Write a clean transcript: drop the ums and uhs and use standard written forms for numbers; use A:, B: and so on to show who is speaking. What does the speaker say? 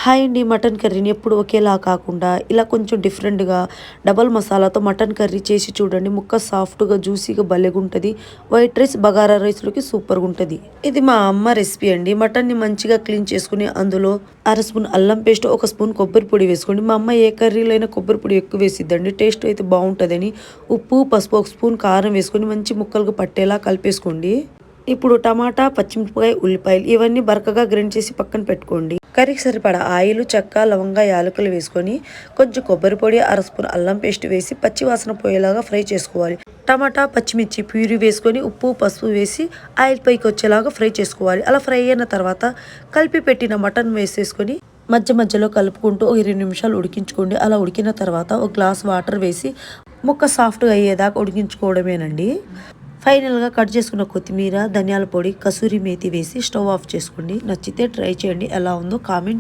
A: Hi అండి. Mutton కర్రీని ఎప్పుడు ఒకేలా కాకుండా ఇలా కొంచెం డిఫరెంట్గా డబల్ మసాలాతో మటన్ కర్రీ చేసి చూడండి. ముక్క సాఫ్ట్గా జ్యూసీగా భలేగుంటుంది. వైట్ రైస్ బగారా రైస్లోకి సూపర్గా ఉంటుంది. ఇది మా అమ్మ రెసిపీ అండి. మటన్ని మంచిగా క్లీన్ చేసుకుని అందులో అర స్పూన్ అల్లం పేస్ట్, ఒక స్పూన్ కొబ్బరి పొడి వేసుకోండి. మా అమ్మ ఏ కర్రీలో అయినా కొబ్బరి పొడి ఎక్కువ వేసిద్దండి, టేస్ట్ అయితే బాగుంటుందని. ఉప్పు, పసుపు, ఒక స్పూన్ కారం వేసుకొని మంచి ముక్కలకు పట్టేలా కలిపేసుకోండి. ఇప్పుడు టమాటా, పచ్చిమిరపకాయ, ఉల్లిపాయలు ఇవన్నీ బరకగా గ్రైండ్ చేసి పక్కన పెట్టుకోండి. కర్రీకి సరిపడా ఆయిల్, చెక్క, లవంగా, యాలకులు వేసుకొని కొంచెం కొబ్బరి పొడి, అర స్పూన్ అల్లం పేస్ట్ వేసి పచ్చి వాసన పోయేలాగా ఫ్రై చేసుకోవాలి. టమాటా, పచ్చిమిర్చి ప్యూరీ వేసుకొని ఉప్పు, పసుపు వేసి ఆయిల్ పైకి వచ్చేలాగా ఫ్రై చేసుకోవాలి. అలా ఫ్రై అయిన తర్వాత కలిపి పెట్టిన మటన్ వేసేసుకొని మధ్య మధ్యలో కలుపుకుంటూ ఒక 20 నిమిషాలు ఉడికించుకోండి. అలా ఉడికిన తర్వాత ఒక గ్లాస్ వాటర్ వేసి ముక్క సాఫ్ట్గా అయ్యేదాకా ఉడికించుకోవడమేనండి. ఫైనల్గా కట్ చేసుకున్న కొత్తిమీర, ధనియాల పొడి, కసూరి మేతి వేసి స్టవ్ ఆఫ్ చేసుకోండి. నచ్చితే ట్రై చేయండి. ఎలా ఉందో కామెంట్